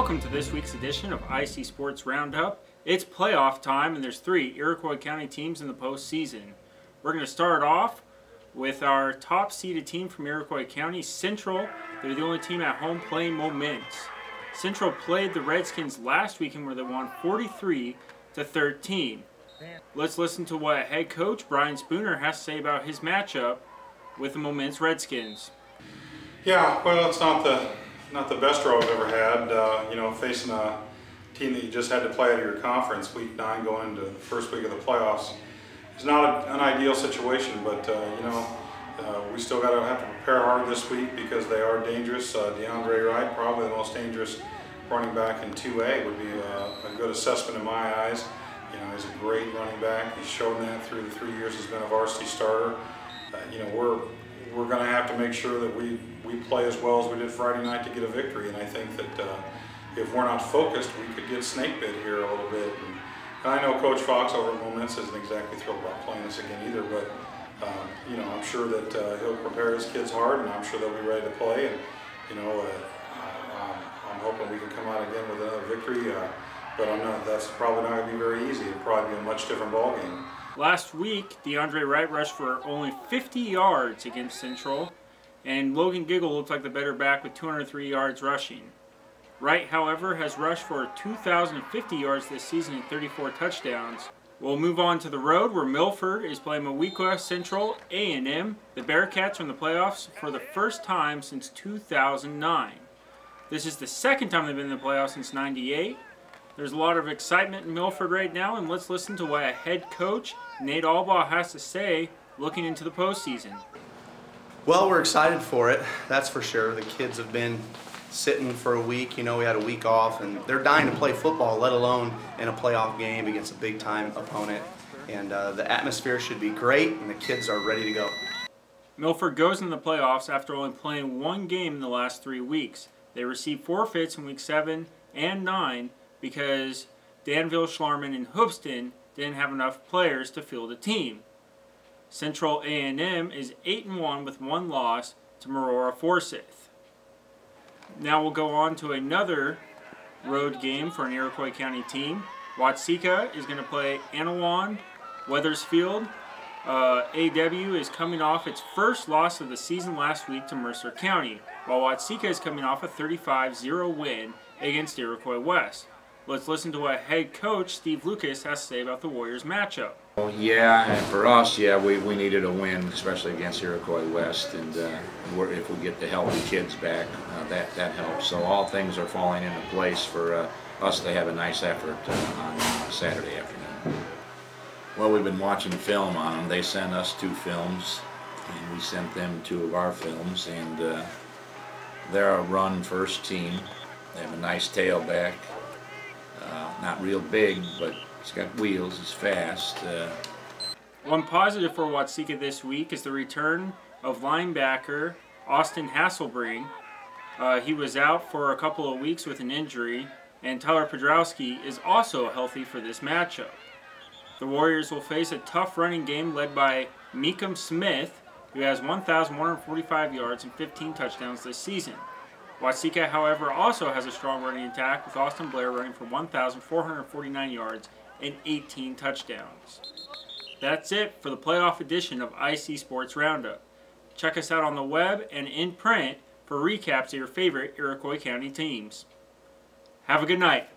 Welcome to this week's edition of IC Sports Roundup. It's playoff time and there's 3 Iroquois County teams in the postseason. We're going to start off with our top seeded team from Iroquois County, Central. They're the only team at home playing Moments. Central played the Redskins last weekend where they won 43-13. Let's listen to what head coach Brian Spooner has to say about his matchup with the Moments Redskins. Yeah, well, it's not the best row I've ever had. Facing a team that you just had to play out of your conference, week 9 going into the first week of the playoffs, is not an ideal situation. But we still got to have to prepare hard this week because they are dangerous. DeAndre Wright, probably the most dangerous running back in 2A, would be a good assessment in my eyes. He's a great running back. He's shown that through the 3 years he's been a varsity starter. We're going to have to make sure that we play as well as we did Friday night to get a victory. And I think that if we're not focused, we could get snake bit here a little bit. And I know Coach Fox over at Moments isn't exactly thrilled about playing us again either, but I'm sure that he'll prepare his kids hard, and I'm sure they'll be ready to play. And I'm hoping we can come out again with another victory. But that's probably not going to be very easy. It'll probably be a much different ball game. Last week, DeAndre Wright rushed for only 50 yards against Central, and Logan Giggle looked like the better back with 203 yards rushing. Wright, however, has rushed for 2,050 yards this season and 34 touchdowns. We'll move on to the road where Milford is playing Iroquois Central A&M. The Bearcats are in the playoffs for the first time since 2009. This is the second time they've been in the playoffs since '98. There's a lot of excitement in Milford right now, and let's listen to what head coach Nate Albaugh has to say looking into the postseason. Well, we're excited for it, that's for sure. The kids have been sitting for a week. We had a week off, and they're dying to play football, let alone in a playoff game against a big-time opponent. And the atmosphere should be great, and the kids are ready to go. Milford goes in the playoffs after only playing 1 game in the last 3 weeks. They received forfeits in week 7 and 9 because Danville, Schlarman, and Hoopston didn't have enough players to field a team. Central A&M is 8-1 with 1 loss to Marora Forsyth. Now we'll go on to another road game for an Iroquois County team. Watseka is going to play Anawan Weathersfield. AW is coming off its first loss of the season last week to Mercer County, while Watseka is coming off a 35-0 win against Iroquois West. Let's listen to what head coach Steve Lucas has to say about the Warriors matchup. Well, yeah, and for us, we needed a win, especially against Iroquois West, and if we get the healthy kids back, that helps. So all things are falling into place for us to have a nice effort on Saturday afternoon. Well, we've been watching film on them. They sent us 2 films, and we sent them 2 of our films, and they're a run-first team. They have a nice tailback. Not real big, but it's got wheels, it's fast. One positive for Watseka this week is the return of linebacker Austin Hasselbring. He was out for a couple of weeks with an injury, and Tyler Podrowski is also healthy for this matchup. The Warriors will face a tough running game led by Meekum Smith, who has 1,145 yards and 15 touchdowns this season. Watseka, however, also has a strong running attack with Austin Blair running for 1,449 yards and 18 touchdowns. That's it for the playoff edition of IC Sports Roundup. Check us out on the web and in print for recaps of your favorite Iroquois County teams. Have a good night.